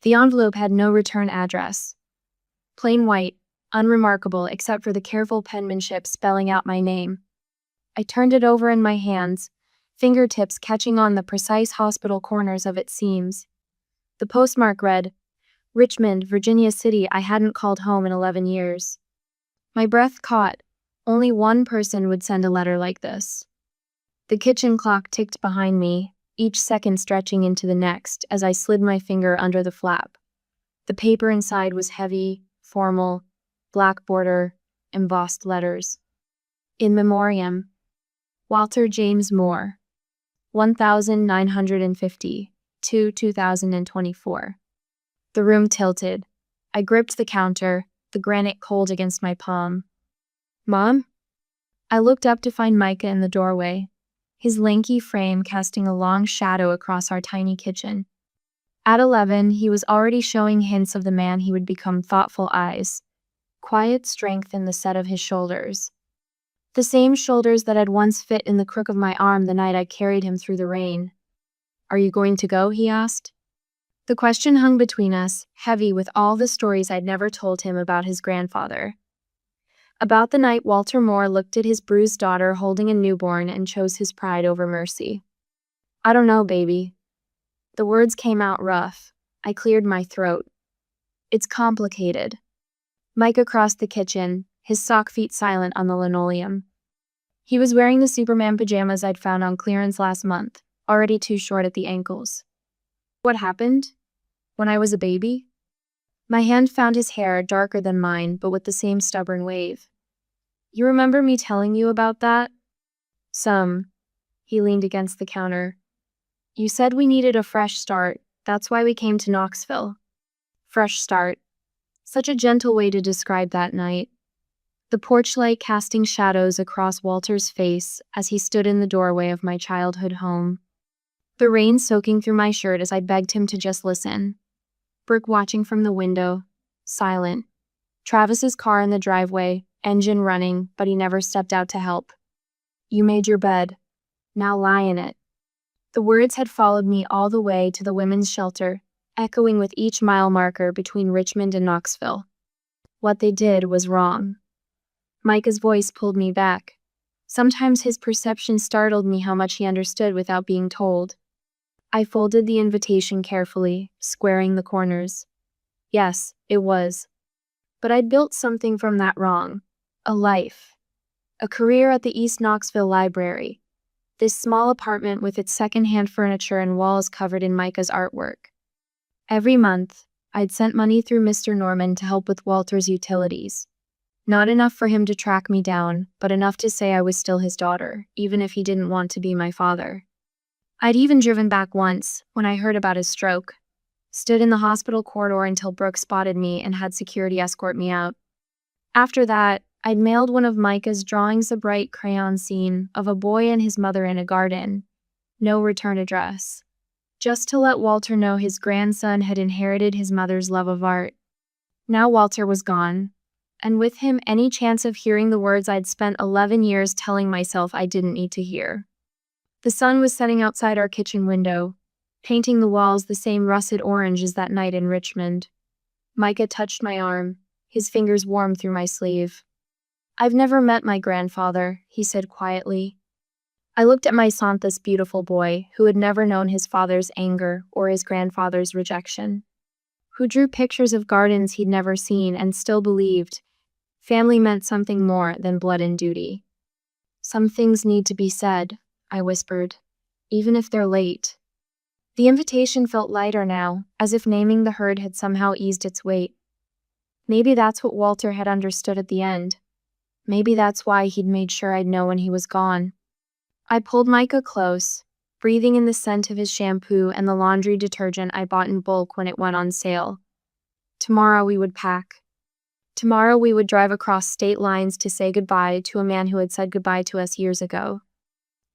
The envelope had no return address. Plain white, unremarkable except for the careful penmanship spelling out my name. I turned it over in my hands, fingertips catching on the precise hospital corners of its seams. The postmark read, Richmond, Virginia City. I hadn't called home in 11 years. My breath caught. Only one person would send a letter like this. The kitchen clock ticked behind me, each second stretching into the next as I slid my finger under the flap. The paper inside was heavy, formal, black border, embossed letters. In memoriam, Walter James Moore, 1950 to 2024. The room tilted. I gripped the counter, the granite cold against my palm. Mom? I looked up to find Micah in the doorway, his lanky frame casting a long shadow across our tiny kitchen. At 11, he was already showing hints of the man he would become. Thoughtful eyes, quiet strength in the set of his shoulders. The same shoulders that had once fit in the crook of my arm the night I carried him through the rain. Are you going to go? He asked. The question hung between us, heavy with all the stories I'd never told him about his grandfather. About the night Walter Moore looked at his bruised daughter holding a newborn and chose his pride over mercy. I don't know, baby. The words came out rough. I cleared my throat. It's complicated. Micah crossed the kitchen, his sock feet silent on the linoleum. He was wearing the Superman pajamas I'd found on clearance last month, already too short at the ankles. What happened? When I was a baby? My hand found his hair, darker than mine, but with the same stubborn wave. You remember me telling you about that? Some. He leaned against the counter. You said we needed a fresh start. That's why we came to Knoxville. Fresh start. Such a gentle way to describe that night. The porch light casting shadows across Walter's face as he stood in the doorway of my childhood home. The rain soaking through my shirt as I begged him to just listen. Brooke watching from the window, silent. Travis's car in the driveway, engine running, but he never stepped out to help. You made your bed. Now lie in it. The words had followed me all the way to the women's shelter, echoing with each mile marker between Richmond and Knoxville. What they did was wrong. Micah's voice pulled me back. Sometimes his perception startled me how much he understood without being told. I folded the invitation carefully, squaring the corners. Yes, it was. But I'd built something from that wrong. A life. A career at the East Knoxville Library. This small apartment with its secondhand furniture and walls covered in Micah's artwork. Every month, I'd sent money through Mr. Norman to help with Walter's utilities. Not enough for him to track me down, but enough to say I was still his daughter, even if he didn't want to be my father. I'd even driven back once, when I heard about his stroke. Stood in the hospital corridor until Brooke spotted me and had security escort me out. After that, I'd mailed one of Micah's drawings, a bright crayon scene of a boy and his mother in a garden. No return address. Just to let Walter know his grandson had inherited his mother's love of art. Now Walter was gone, and with him any chance of hearing the words I'd spent 11 years telling myself I didn't need to hear. The sun was setting outside our kitchen window, painting the walls the same russet orange as that night in Richmond. Micah touched my arm, his fingers warm through my sleeve. I've never met my grandfather, he said quietly. I looked at my son, this beautiful boy who had never known his father's anger or his grandfather's rejection, who drew pictures of gardens he'd never seen and still believed family meant something more than blood and duty. Some things need to be said, I whispered, even if they're late. The invitation felt lighter now, as if naming the herd had somehow eased its weight. Maybe that's what Walter had understood at the end. Maybe that's why he'd made sure I'd know when he was gone. I pulled Micah close, breathing in the scent of his shampoo and the laundry detergent I bought in bulk when it went on sale. Tomorrow we would pack. Tomorrow we would drive across state lines to say goodbye to a man who had said goodbye to us years ago.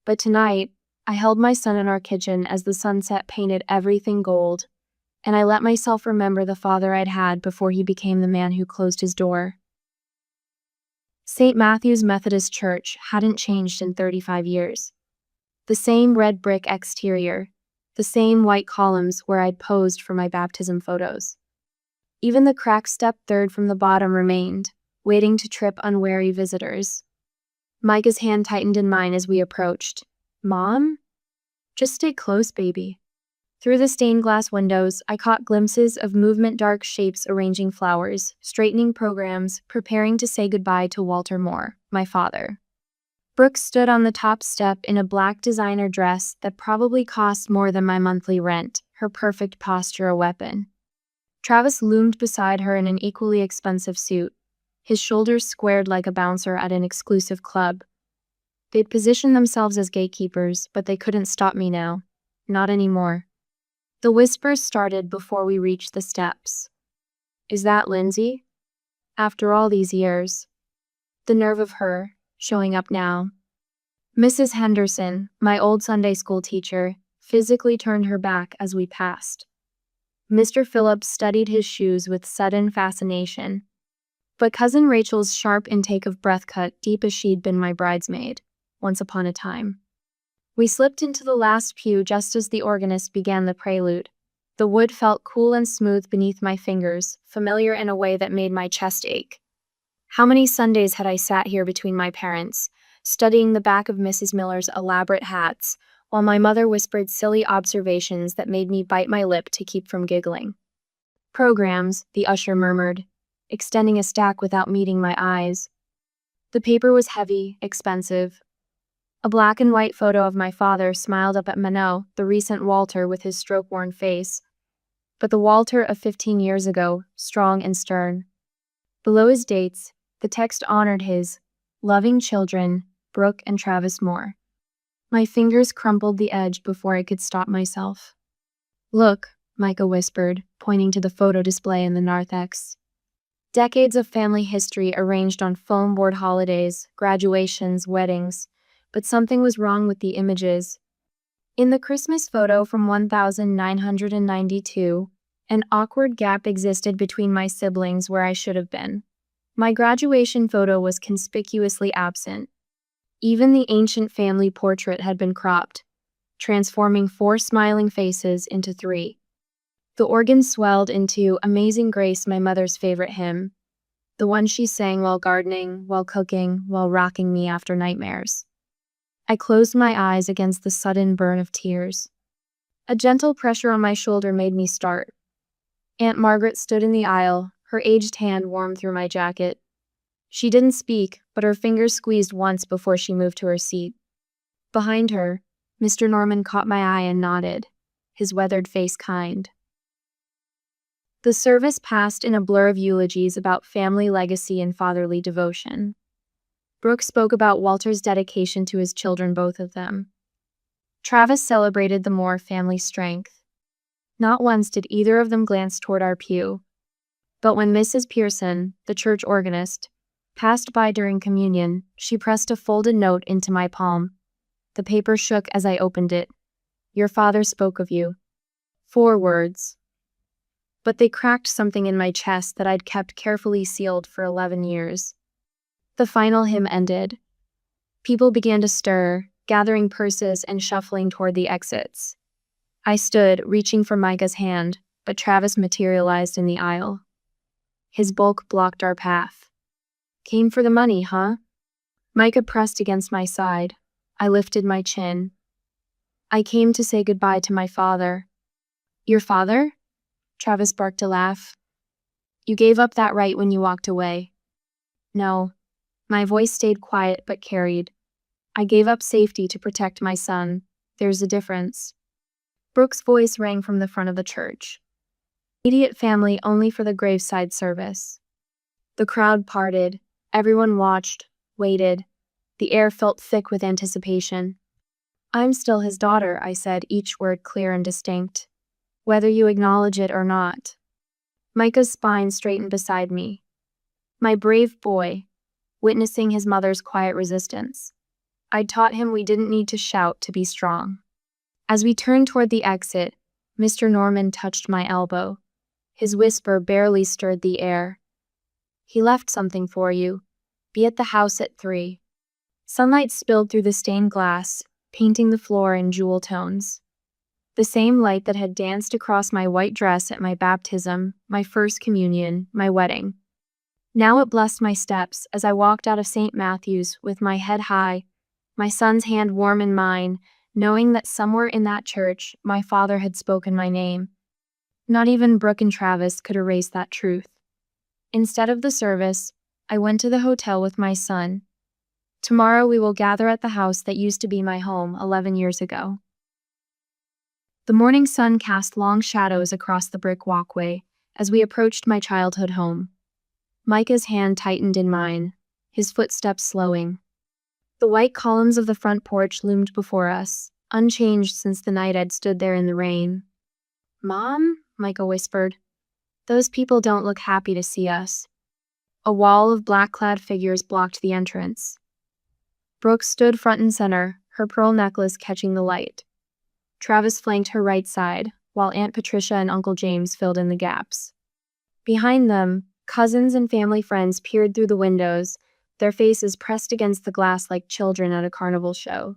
But tonight, I held my son in our kitchen as the sunset painted everything gold, and I let myself remember the father I'd had before he became the man who closed his door. St. Matthew's Methodist Church hadn't changed in 35 years. The same red brick exterior, the same white columns where I'd posed for my baptism photos. Even the cracked step third from the bottom remained, waiting to trip unwary visitors. Micah's hand tightened in mine as we approached. Mom? Just stay close, baby. Through the stained glass windows, I caught glimpses of movement dark shapes arranging flowers, straightening programs, preparing to say goodbye to Walter Moore, my father. Brooke stood on the top step in a black designer dress that probably cost more than my monthly rent, her perfect posture a weapon. Travis loomed beside her in an equally expensive suit, his shoulders squared like a bouncer at an exclusive club. They'd positioned themselves as gatekeepers, but they couldn't stop me now. Not anymore. The whispers started before we reached the steps. Is that Lindsay? After all these years. The nerve of her, showing up now. Mrs. Henderson, my old Sunday school teacher, physically turned her back as we passed. Mr. Phillips studied his shoes with sudden fascination. But Cousin Rachel's sharp intake of breath cut deep as she'd been my bridesmaid, once upon a time. We slipped into the last pew just as the organist began the prelude. The wood felt cool and smooth beneath my fingers, familiar in a way that made my chest ache. How many Sundays had I sat here between my parents, studying the back of Mrs. Miller's elaborate hats, while my mother whispered silly observations that made me bite my lip to keep from giggling. Programs, the usher murmured, extending a stack without meeting my eyes. The paper was heavy, expensive. A black and white photo of my father smiled up at Minot, the recent Walter with his stroke-worn face. But the Walter of 15 years ago, strong and stern. Below his dates, the text honored his loving children, Brooke and Travis Moore. My fingers crumpled the edge before I could stop myself. Look, Micah whispered, pointing to the photo display in the narthex. Decades of family history arranged on foam board holidays, graduations, weddings. But something was wrong with the images. In the Christmas photo from 1992, an awkward gap existed between my siblings where I should have been. My graduation photo was conspicuously absent. Even the ancient family portrait had been cropped, transforming 4 smiling faces into 3. The organ swelled into Amazing Grace, my mother's favorite hymn, the one she sang while gardening, while cooking, while rocking me after nightmares. I closed my eyes against the sudden burn of tears. A gentle pressure on my shoulder made me start. Aunt Margaret stood in the aisle, her aged hand warm through my jacket. She didn't speak, but her fingers squeezed once before she moved to her seat. Behind her, Mr. Norman caught my eye and nodded, his weathered face kind. The service passed in a blur of eulogies about family legacy and fatherly devotion. Brooke spoke about Walter's dedication to his children, both of them. Travis celebrated the Moore family strength. Not once did either of them glance toward our pew. But when Mrs. Pearson, the church organist, passed by during communion, she pressed a folded note into my palm. The paper shook as I opened it. Your father spoke of you. 4 words. But they cracked something in my chest that I'd kept carefully sealed for 11 years. The final hymn ended. People began to stir, gathering purses and shuffling toward the exits. I stood, reaching for Micah's hand, but Travis materialized in the aisle. His bulk blocked our path. Came for the money, huh? Micah pressed against my side. I lifted my chin. I came to say goodbye to my father. Your father? Travis barked a laugh. You gave up that right when you walked away. No. My voice stayed quiet but carried. I gave up safety to protect my son. There's a difference. Brooke's voice rang from the front of the church. Immediate family only for the graveside service. The crowd parted. Everyone watched, waited. The air felt thick with anticipation. I'm still his daughter, I said, each word clear and distinct. Whether you acknowledge it or not. Micah's spine straightened beside me. My brave boy, witnessing his mother's quiet resistance. I'd taught him we didn't need to shout to be strong. As we turned toward the exit, Mr. Norman touched my elbow. His whisper barely stirred the air. He left something for you. Be at the house at 3. Sunlight spilled through the stained glass, painting the floor in jewel tones. The same light that had danced across my white dress at my baptism, my first communion, my wedding. Now it blessed my steps as I walked out of St. Matthew's with my head high, my son's hand warm in mine, knowing that somewhere in that church my father had spoken my name. Not even Brooke and Travis could erase that truth. Instead of the service, I went to the hotel with my son. Tomorrow we will gather at the house that used to be my home 11 years ago. The morning sun cast long shadows across the brick walkway as we approached my childhood home. Micah's hand tightened in mine, his footsteps slowing. The white columns of the front porch loomed before us, unchanged since the night I'd stood there in the rain. "Mom," Micah whispered, "those people don't look happy to see us." A wall of black-clad figures blocked the entrance. Brooke stood front and center, her pearl necklace catching the light. Travis flanked her right side, while Aunt Patricia and Uncle James filled in the gaps. Behind them, cousins and family friends peered through the windows, their faces pressed against the glass like children at a carnival show.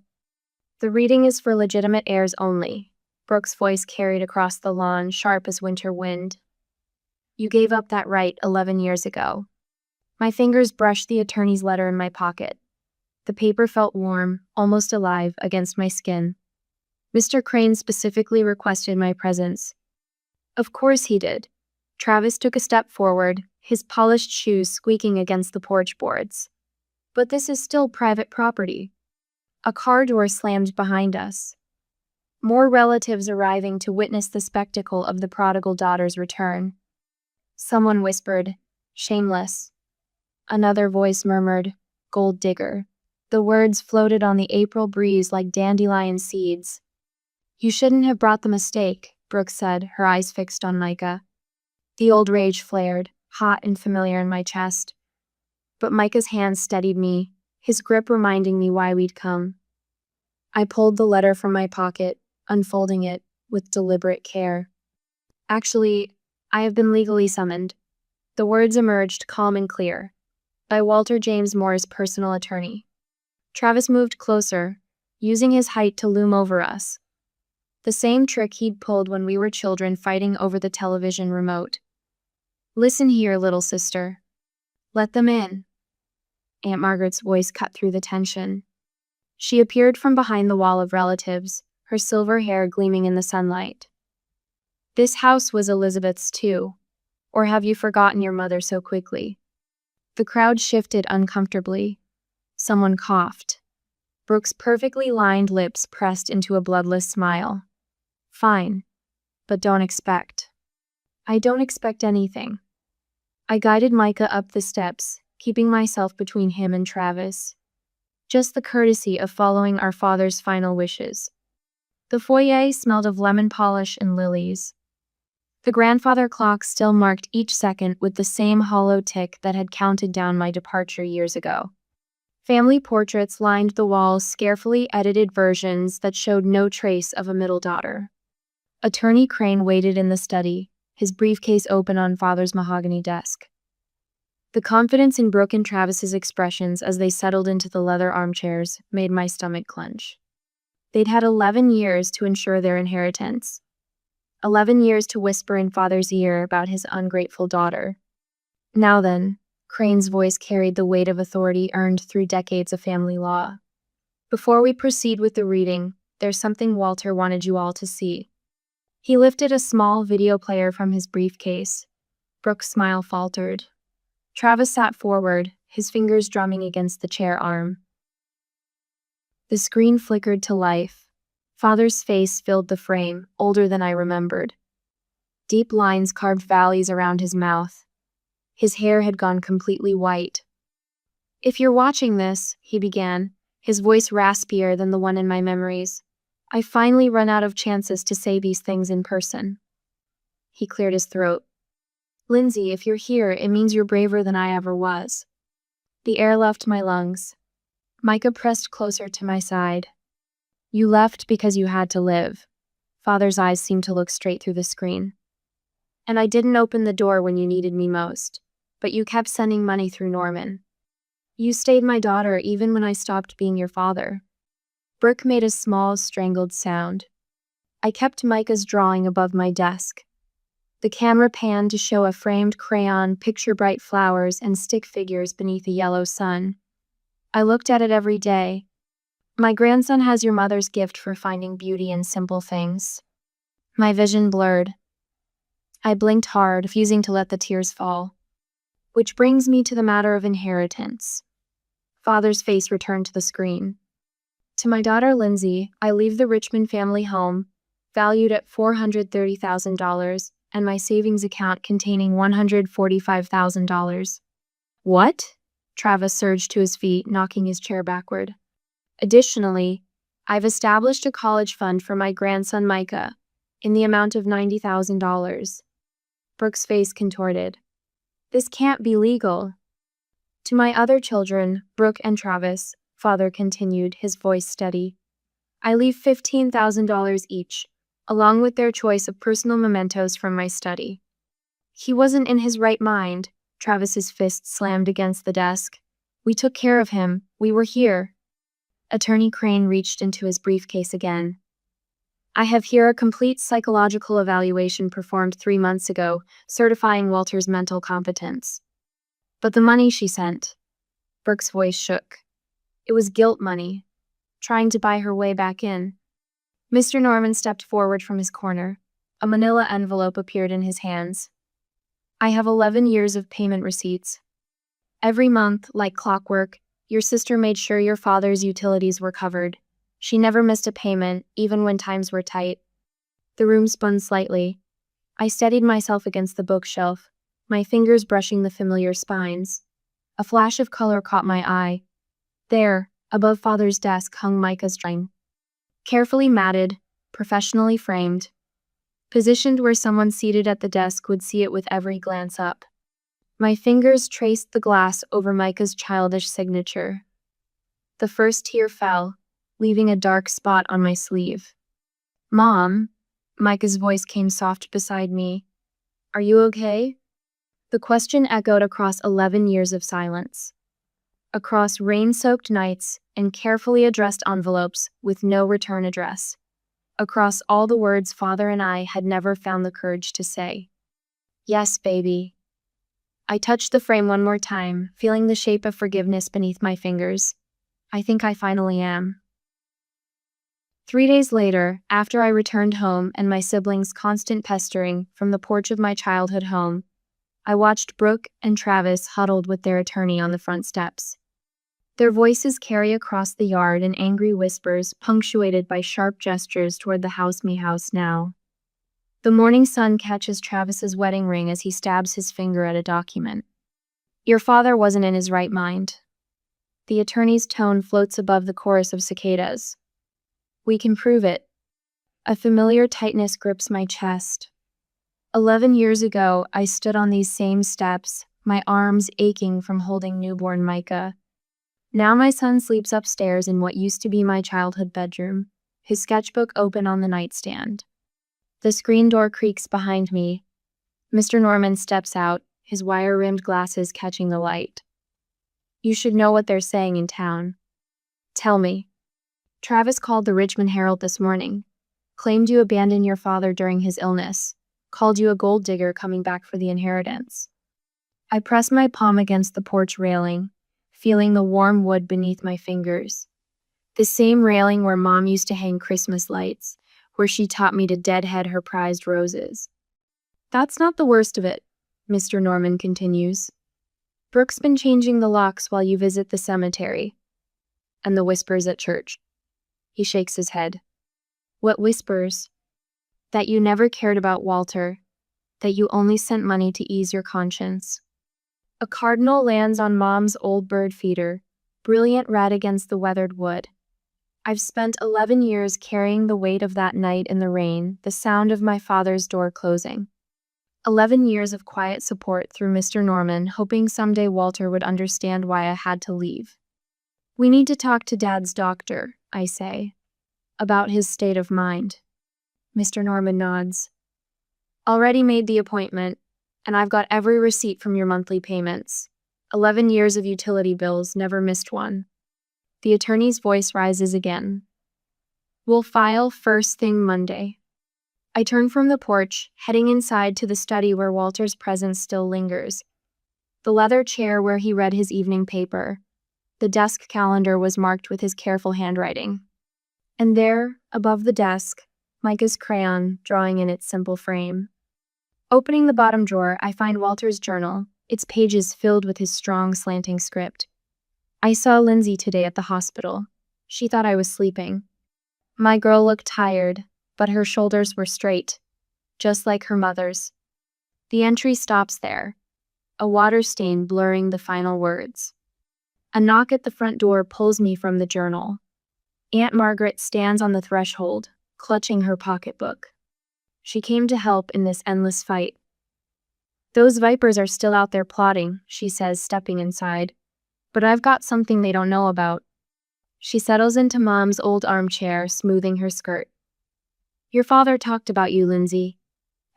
"The reading is for legitimate heirs only," Brooke's voice carried across the lawn, sharp as winter wind. "You gave up that right 11 years ago." My fingers brushed the attorney's letter in my pocket. The paper felt warm, almost alive, against my skin. Mr. Crane specifically requested my presence. Of course he did. Travis took a step forward, his polished shoes squeaking against the porch boards. "But this is still private property." A car door slammed behind us. More relatives arriving to witness the spectacle of the prodigal daughter's return. Someone whispered, "Shameless." Another voice murmured, "Gold digger." The words floated on the April breeze like dandelion seeds. "You shouldn't have brought the mistake," Brooke said, her eyes fixed on Micah. The old rage flared, hot and familiar in my chest. But Micah's hand steadied me, his grip reminding me why we'd come. I pulled the letter from my pocket, unfolding it with deliberate care. "Actually, I have been legally summoned." The words emerged calm and clear. "By Walter James Moore's personal attorney." Travis moved closer, using his height to loom over us. The same trick he'd pulled when we were children fighting over the television remote. "Listen here, little sister." "Let them in." Aunt Margaret's voice cut through the tension. She appeared from behind the wall of relatives, her silver hair gleaming in the sunlight. "This house was Elizabeth's too. Or have you forgotten your mother so quickly?" The crowd shifted uncomfortably. Someone coughed. Brooke's perfectly lined lips pressed into a bloodless smile. "Fine. But don't expect." "I don't expect anything." I guided Micah up the steps, keeping myself between him and Travis. Just the courtesy of following our father's final wishes. The foyer smelled of lemon polish and lilies. The grandfather clock still marked each second with the same hollow tick that had counted down my departure years ago. Family portraits lined the walls, carefully edited versions that showed no trace of a middle daughter. Attorney Crane waited in the study, his briefcase open on Father's mahogany desk. The confidence in Brooke and Travis's expressions as they settled into the leather armchairs made my stomach clench. They'd had 11 years to ensure their inheritance. 11 years to whisper in Father's ear about his ungrateful daughter. Now then, Crane's voice carried the weight of authority earned through decades of family law. "Before we proceed with the reading, there's something Walter wanted you all to see." He lifted a small video player from his briefcase. Brooke's smile faltered. Travis sat forward, his fingers drumming against the chair arm. The screen flickered to life. Father's face filled the frame, older than I remembered. Deep lines carved valleys around his mouth. His hair had gone completely white. "If you're watching this," he began, his voice raspier than the one in my memories, "I finally run out of chances to say these things in person." He cleared his throat. "Lindsay, if you're here, it means you're braver than I ever was." The air left my lungs. Micah pressed closer to my side. "You left because you had to live." Father's eyes seemed to look straight through the screen. "And I didn't open the door when you needed me most, but you kept sending money through Norman. You stayed my daughter even when I stopped being your father." Brooke made a small, strangled sound. I kept Micah's drawing above my desk. The camera panned to show a framed crayon, picture bright flowers, and stick figures beneath a yellow sun. I looked at it every day. My grandson has your mother's gift for finding beauty in simple things. My vision blurred. I blinked hard, refusing to let the tears fall. Which brings me to the matter of inheritance. Father's face returned to the screen. To my daughter Lindsay, I leave the Richmond family home, valued at $430,000, and my savings account containing $145,000. What? Travis surged to his feet, knocking his chair backward. Additionally, I've established a college fund for my grandson Micah, in the amount of $90,000. Brooke's face contorted. This can't be legal. To my other children, Brooke and Travis, Father continued, his voice steady, I leave $15,000 each, along with their choice of personal mementos from my study. He wasn't in his right mind. Travis's fist slammed against the desk. We took care of him. We were here. Attorney Crane reached into his briefcase again. I have here a complete psychological evaluation performed 3 months ago, certifying Walter's mental competence. But the money she sent. Brooke's voice shook. It was guilt money, trying to buy her way back in. Mr. Norman stepped forward from his corner. A manila envelope appeared in his hands. I have 11 years of payment receipts. Every month, like clockwork, your sister made sure your father's utilities were covered. She never missed a payment, even when times were tight. The room spun slightly. I steadied myself against the bookshelf, my fingers brushing the familiar spines. A flash of color caught my eye. There, above Father's desk, hung Micah's drawing. Carefully matted, professionally framed. Positioned where someone seated at the desk would see it with every glance up. My fingers traced the glass over Micah's childish signature. The first tear fell, leaving a dark spot on my sleeve. Mom, Micah's voice came soft beside me. Are you okay? The question echoed across 11 years of silence. Across rain-soaked nights and carefully addressed envelopes with no return address. Across all the words Father and I had never found the courage to say. Yes, baby. I touched the frame one more time, feeling the shape of forgiveness beneath my fingers. I think I finally am. 3 days later, after I returned home and my siblings' constant pestering from the porch of my childhood home, I watched Brooke and Travis huddled with their attorney on the front steps. Their voices carry across the yard in angry whispers, punctuated by sharp gestures toward the house me house now. The morning sun catches Travis's wedding ring as he stabs his finger at a document. Your father wasn't in his right mind. The attorney's tone floats above the chorus of cicadas. We can prove it. A familiar tightness grips my chest. 11 years ago, I stood on these same steps, my arms aching from holding newborn Micah. Now my son sleeps upstairs in what used to be my childhood bedroom, his sketchbook open on the nightstand. The screen door creaks behind me. Mr. Norman steps out, his wire-rimmed glasses catching the light. You should know what they're saying in town. Tell me. Travis called the Richmond Herald this morning, claimed you abandoned your father during his illness, called you a gold digger coming back for the inheritance. I pressed my palm against the porch railing, feeling the warm wood beneath my fingers. The same railing where Mom used to hang Christmas lights, where she taught me to deadhead her prized roses. That's not the worst of it, Mr. Norman continues. Brooke's been changing the locks while you visit the cemetery. And the whispers at church. He shakes his head. What whispers? That you never cared about Walter. That you only sent money to ease your conscience. A cardinal lands on Mom's old bird feeder, brilliant red against the weathered wood. I've spent 11 years carrying the weight of that night in the rain, the sound of my father's door closing. 11 years of quiet support through Mr. Norman, hoping someday Walter would understand why I had to leave. We need to talk to Dad's doctor, I say, about his state of mind. Mr. Norman nods. Already made the appointment, and I've got every receipt from your monthly payments. 11 years of utility bills, never missed one. The attorney's voice rises again. We'll file first thing Monday. I turn from the porch, heading inside to the study where Walter's presence still lingers. The leather chair where he read his evening paper. The desk calendar was marked with his careful handwriting. And there, above the desk, Micah's crayon drawing in its simple frame. Opening the bottom drawer, I find Walter's journal, its pages filled with his strong, slanting script. I saw Lindsay today at the hospital. She thought I was sleeping. My girl looked tired, but her shoulders were straight, just like her mother's. The entry stops there, a water stain blurring the final words. A knock at the front door pulls me from the journal. Aunt Margaret stands on the threshold, clutching her pocketbook. She came to help in this endless fight. "Those vipers are still out there plotting," she says, stepping inside. "But I've got something they don't know about." She settles into Mom's old armchair, smoothing her skirt. "Your father talked about you, Lindsay.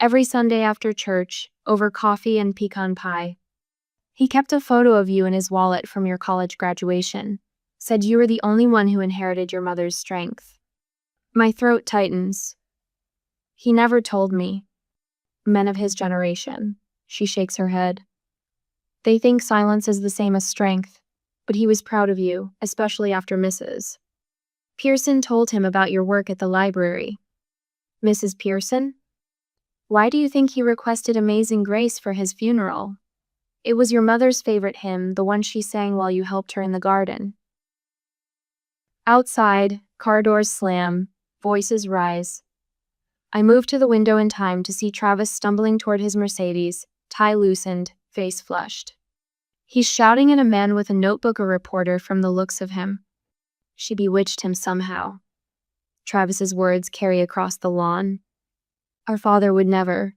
Every Sunday after church, over coffee and pecan pie. He kept a photo of you in his wallet from your college graduation. Said you were the only one who inherited your mother's strength." My throat tightens. "He never told me. Men of his generation." She shakes her head. "They think silence is the same as strength, but he was proud of you, especially after Mrs. Pearson told him about your work at the library." "Mrs. Pearson? Why do you think he requested Amazing Grace for his funeral?" "It was your mother's favorite hymn, the one she sang while you helped her in the garden." Outside, car doors slam, voices rise. I move to the window in time to see Travis stumbling toward his Mercedes, tie loosened, face flushed. He's shouting at a man with a notebook, a reporter, from the looks of him. She bewitched him somehow. Travis's words carry across the lawn. "Our father would never."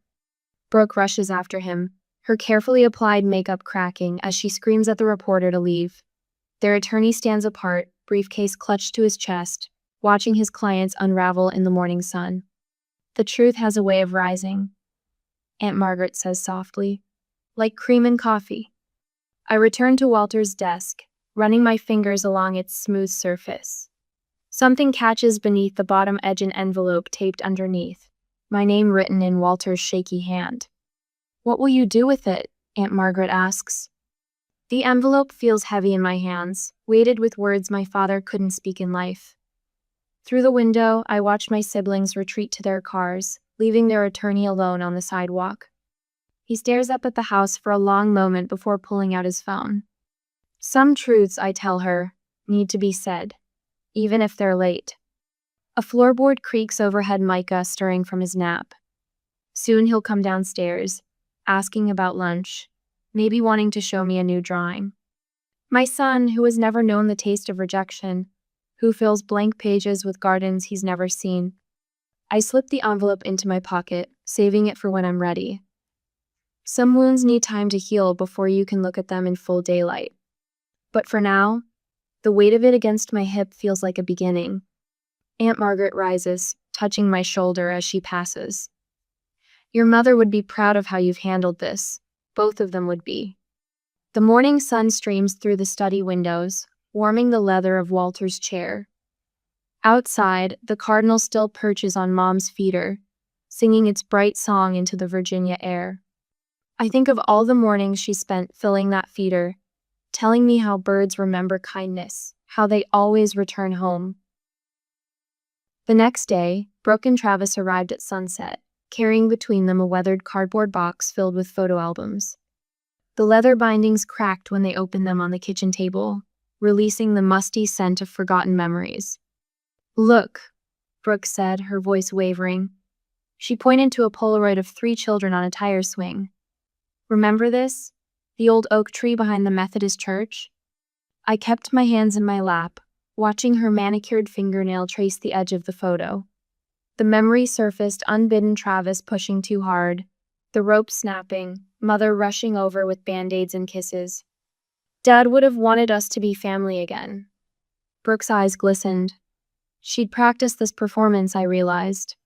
Brooke rushes after him, her carefully applied makeup cracking as she screams at the reporter to leave. Their attorney stands apart, briefcase clutched to his chest, watching his clients unravel in the morning sun. "The truth has a way of rising," Aunt Margaret says softly, "like cream in coffee." I return to Walter's desk, running my fingers along its smooth surface. Something catches beneath the bottom edge, an envelope taped underneath, my name written in Walter's shaky hand. "What will you do with it?" Aunt Margaret asks. The envelope feels heavy in my hands, weighted with words my father couldn't speak in life. Through the window, I watch my siblings retreat to their cars, leaving their attorney alone on the sidewalk. He stares up at the house for a long moment before pulling out his phone. Some truths, I tell her, need to be said, even if they're late. A floorboard creaks overhead, Micah stirring from his nap. Soon he'll come downstairs, asking about lunch, maybe wanting to show me a new drawing. My son, who has never known the taste of rejection, who fills blank pages with gardens he's never seen. I slip the envelope into my pocket, saving it for when I'm ready. Some wounds need time to heal before you can look at them in full daylight. But for now, the weight of it against my hip feels like a beginning. Aunt Margaret rises, touching my shoulder as she passes. "Your mother would be proud of how you've handled this. Both of them would be." The morning sun streams through the study windows, warming the leather of Walter's chair. Outside, the cardinal still perches on Mom's feeder, singing its bright song into the Virginia air. I think of all the mornings she spent filling that feeder, telling me how birds remember kindness, how they always return home. The next day, Brooke and Travis arrived at sunset, carrying between them a weathered cardboard box filled with photo albums. The leather bindings cracked when they opened them on the kitchen table, releasing the musty scent of forgotten memories. "Look," Brooke said, her voice wavering. She pointed to a Polaroid of 3 children on a tire swing. "Remember this? The old oak tree behind the Methodist church?" I kept my hands in my lap, watching her manicured fingernail trace the edge of the photo. The memory surfaced, unbidden, Travis pushing too hard, the rope snapping, Mother rushing over with band-aids and kisses. Dad would have wanted us to be family again. Brooke's eyes glistened. She'd practiced this performance, I realized.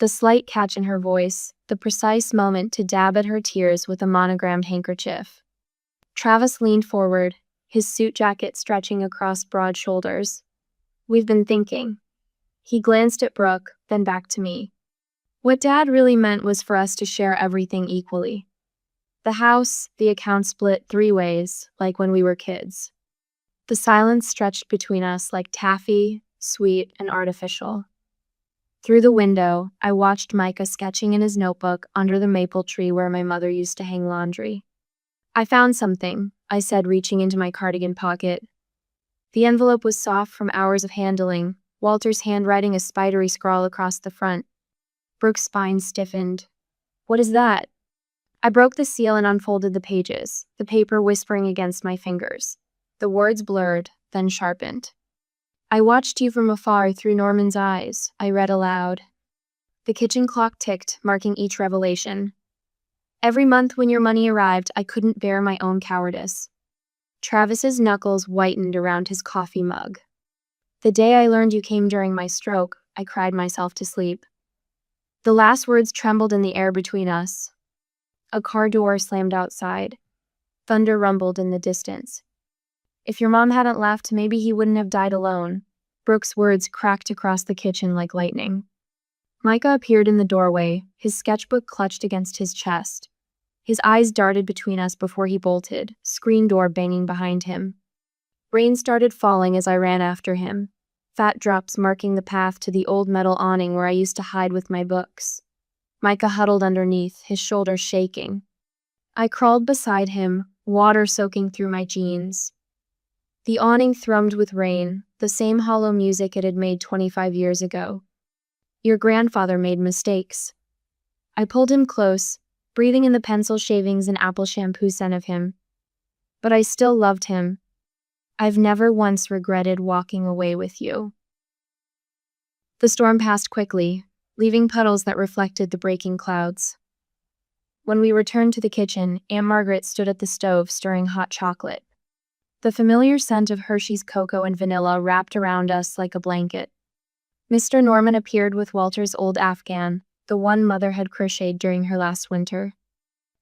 The slight catch in her voice, the precise moment to dab at her tears with a monogrammed handkerchief. Travis leaned forward, his suit jacket stretching across broad shoulders. "We've been thinking." He glanced at Brooke, then back to me. What Dad really meant was for us to share everything equally. The house, the account split 3 ways, like when we were kids. The silence stretched between us like taffy, sweet and artificial. Through the window, I watched Micah sketching in his notebook under the maple tree where my mother used to hang laundry. "I found something," I said, reaching into my cardigan pocket. The envelope was soft from hours of handling, Walter's handwriting a spidery scrawl across the front. Brooke's spine stiffened. "What is that?" I broke the seal and unfolded the pages, the paper whispering against my fingers. The words blurred, then sharpened. "I watched you from afar through Norman's eyes," I read aloud. The kitchen clock ticked, marking each revelation. "Every month when your money arrived, I couldn't bear my own cowardice." Travis's knuckles whitened around his coffee mug. "The day I learned you came during my stroke, I cried myself to sleep." The last words trembled in the air between us. A car door slammed outside. Thunder rumbled in the distance. "If your mom hadn't left, maybe he wouldn't have died alone." Brooke's words cracked across the kitchen like lightning. Micah appeared in the doorway, his sketchbook clutched against his chest. His eyes darted between us before he bolted, screen door banging behind him. Rain started falling as I ran after him, fat drops marking the path to the old metal awning where I used to hide with my books. Micah huddled underneath, his shoulders shaking. I crawled beside him, water soaking through my jeans. The awning thrummed with rain, the same hollow music it had made 25 years ago. "Your grandfather made mistakes." I pulled him close, breathing in the pencil shavings and apple shampoo scent of him. "But I still loved him. I've never once regretted walking away with you." The storm passed quickly, leaving puddles that reflected the breaking clouds. When we returned to the kitchen, Aunt Margaret stood at the stove stirring hot chocolate. The familiar scent of Hershey's cocoa and vanilla wrapped around us like a blanket. Mr. Norman appeared with Walter's old Afghan, the one Mother had crocheted during her last winter.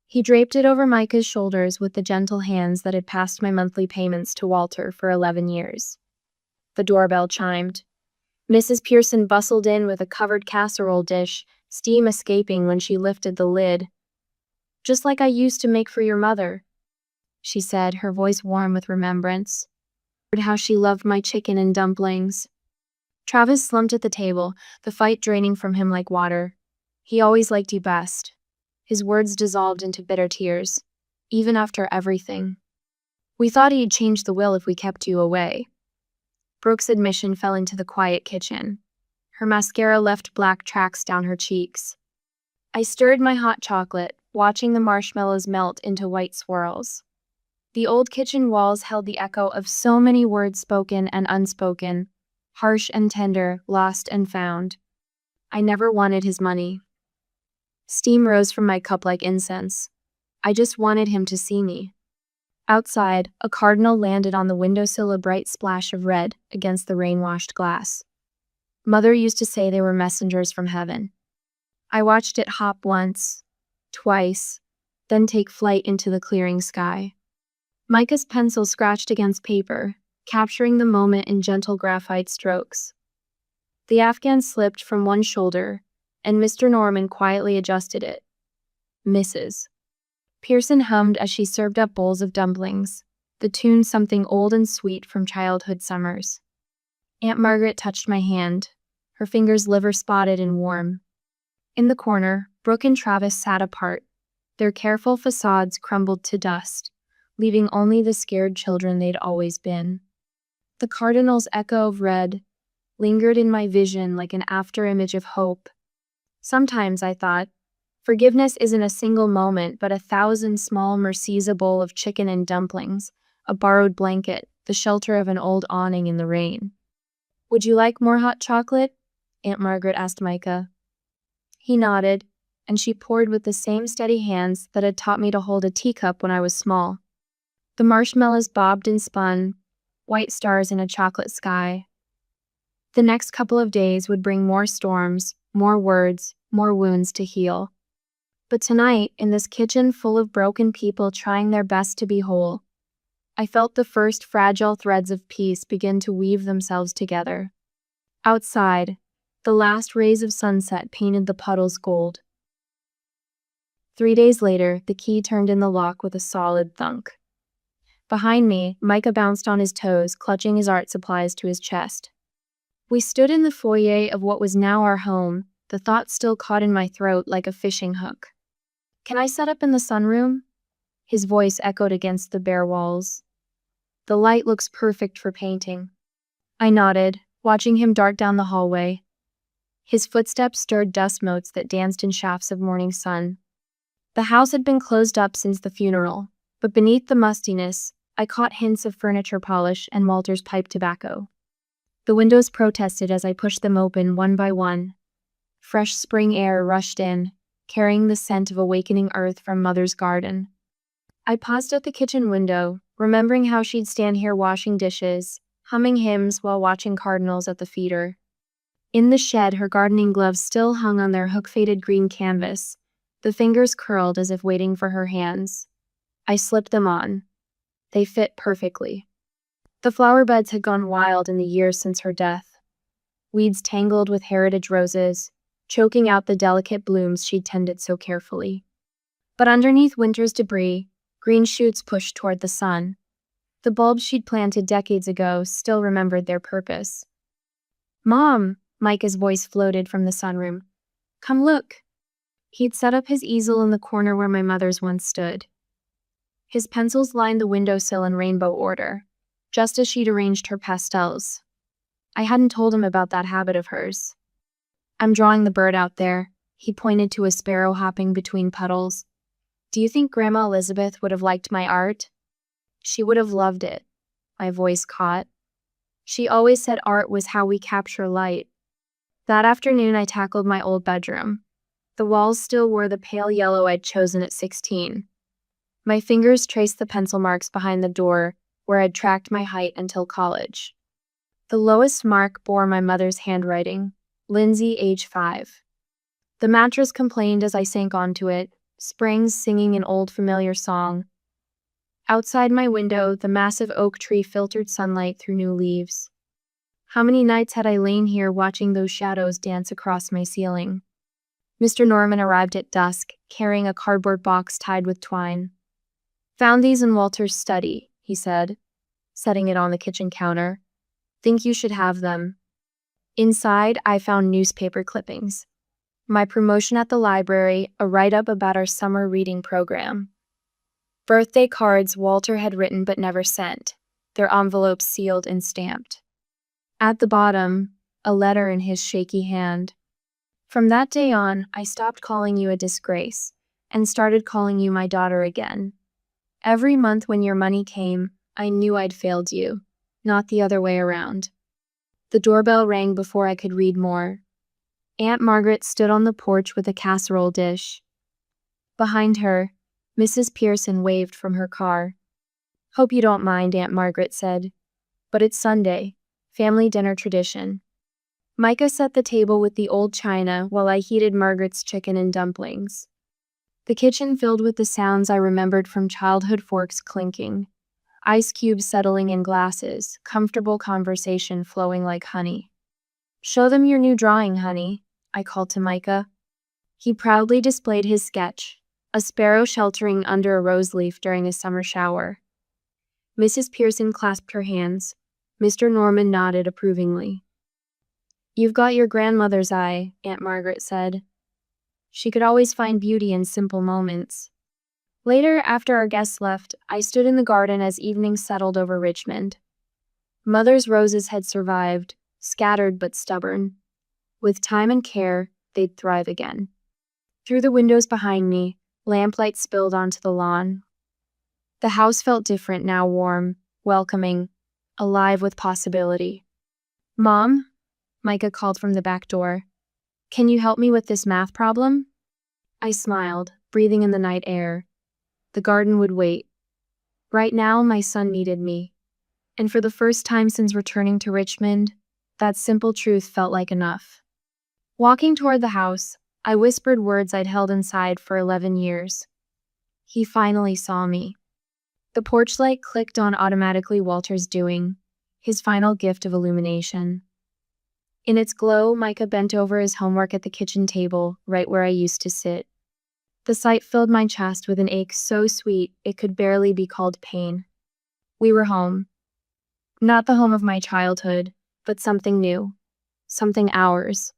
He draped it over Micah's shoulders with the gentle hands that had passed my monthly payments to Walter for 11 years. The doorbell chimed. Mrs. Pearson bustled in with a covered casserole dish, steam escaping when she lifted the lid. "Just like I used to make for your mother," she said, her voice warm with remembrance. "How she loved my chicken and dumplings." Travis slumped at the table, the fight draining from him like water. "He always liked you best." His words dissolved into bitter tears. "Even after everything. We thought he'd change the will if we kept you away." Brooke's admission fell into the quiet kitchen. Her mascara left black tracks down her cheeks. I stirred my hot chocolate, watching the marshmallows melt into white swirls. The old kitchen walls held the echo of so many words spoken and unspoken, harsh and tender, lost and found. I never wanted his money. Steam rose from my cup like incense. I just wanted him to see me. Outside, a cardinal landed on the windowsill, a bright splash of red against the rain-washed glass. Mother used to say they were messengers from heaven. I watched it hop once, twice, then take flight into the clearing sky. Micah's pencil scratched against paper, capturing the moment in gentle graphite strokes. The Afghan slipped from one shoulder, and Mr. Norman quietly adjusted it. "Mrs." Pearson hummed as she served up bowls of dumplings, the tune something old and sweet from childhood summers. Aunt Margaret touched my hand, her fingers liver-spotted and warm. In the corner, Brooke and Travis sat apart, their careful facades crumbled to dust, leaving only the scared children they'd always been. The cardinal's echo of red lingered in my vision like an afterimage of hope. Sometimes, I thought, forgiveness isn't a single moment, but 1,000 small mercies, a bowl of chicken and dumplings, a borrowed blanket, the shelter of an old awning in the rain. "Would you like more hot chocolate?" Aunt Margaret asked Micah. He nodded, and she poured with the same steady hands that had taught me to hold a teacup when I was small. The marshmallows bobbed and spun, white stars in a chocolate sky. The next couple of days would bring more storms, more words, more wounds to heal. But tonight, in this kitchen full of broken people trying their best to be whole, I felt the first fragile threads of peace begin to weave themselves together. Outside, The last rays of sunset painted the puddles gold. 3 days later, the key turned in the lock with a solid thunk. Behind me, Micah bounced on his toes, clutching his art supplies to his chest. We stood in the foyer of what was now our home, the thought still caught in my throat like a fishing hook. "Can I set up in the sunroom?" His voice echoed against the bare walls. "The light looks perfect for painting." I nodded, watching him dart down the hallway. His footsteps stirred dust motes that danced in shafts of morning sun. The house had been closed up since the funeral, but beneath the mustiness, I caught hints of furniture polish and Walter's pipe tobacco. The windows protested as I pushed them open one by one. Fresh spring air rushed in, carrying the scent of awakening earth from Mother's garden. I paused at the kitchen window, remembering how she'd stand here washing dishes, humming hymns while watching cardinals at the feeder. In the shed, her gardening gloves still hung on their hook-faded green canvas, the fingers curled as if waiting for her hands. I slipped them on. They fit perfectly. The flower beds had gone wild in the years since her death. Weeds tangled with heritage roses, choking out the delicate blooms she'd tended so carefully. But underneath winter's debris, green shoots pushed toward the sun. The bulbs she'd planted decades ago still remembered their purpose. "Mom," Micah's voice floated from the sunroom. "Come look." He'd set up his easel in the corner where my mother's once stood. His pencils lined the windowsill in rainbow order, just as she'd arranged her pastels. I hadn't told him about that habit of hers. "I'm drawing the bird out there." He pointed to a sparrow hopping between puddles. "Do you think Grandma Elizabeth would have liked my art?" "She would have loved it," my voice caught. "She always said art was how we capture light." That afternoon, I tackled my old bedroom. The walls still wore the pale yellow I'd chosen at 16. My fingers traced the pencil marks behind the door where I'd tracked my height until college. The lowest mark bore my mother's handwriting, Lindsay, age 5. The mattress complained as I sank onto it, springs singing an old familiar song. Outside my window, the massive oak tree filtered sunlight through new leaves. How many nights had I lain here watching those shadows dance across my ceiling? Mr. Norman arrived at dusk, carrying a cardboard box tied with twine. "Found these in Walter's study," he said, setting it on the kitchen counter. "Think you should have them." Inside, I found newspaper clippings. My promotion at the library, a write-up about our summer reading program. Birthday cards Walter had written but never sent, their envelopes sealed and stamped. At the bottom, a letter in his shaky hand. "From that day on, I stopped calling you a disgrace and started calling you my daughter again. Every month when your money came, I knew I'd failed you, not the other way around." The doorbell rang before I could read more. Aunt Margaret stood on the porch with a casserole dish. Behind her, Mrs. Pearson waved from her car. "Hope you don't mind," Aunt Margaret said. "But it's Sunday, family dinner tradition." Micah set the table with the old china while I heated Margaret's chicken and dumplings. The kitchen filled with the sounds I remembered from childhood, forks clinking, ice cubes settling in glasses, comfortable conversation flowing like honey. "Show them your new drawing, honey," I called to Micah. He proudly displayed his sketch, a sparrow sheltering under a rose leaf during a summer shower. Mrs. Pearson clasped her hands. Mr. Norman nodded approvingly. "You've got your grandmother's eye," Aunt Margaret said. She could always find beauty in simple moments. Later, after our guests left, I stood in the garden as evening settled over Richmond. Mother's roses had survived, scattered but stubborn. With time and care, they'd thrive again. Through the windows behind me, lamplight spilled onto the lawn. The house felt different now, warm, welcoming, alive with possibility. "Mom?" Micah called from the back door. "Can you help me with this math problem?" I smiled, breathing in the night air. The garden would wait. Right now, my son needed me. And for the first time since returning to Richmond, that simple truth felt like enough. Walking toward the house, I whispered words I'd held inside for 11 years. He finally saw me. The porch light clicked on automatically, Walter's doing, his final gift of illumination. In its glow, Micah bent over his homework at the kitchen table, right where I used to sit. The sight filled my chest with an ache so sweet it could barely be called pain. We were home. Not the home of my childhood, but something new. Something ours.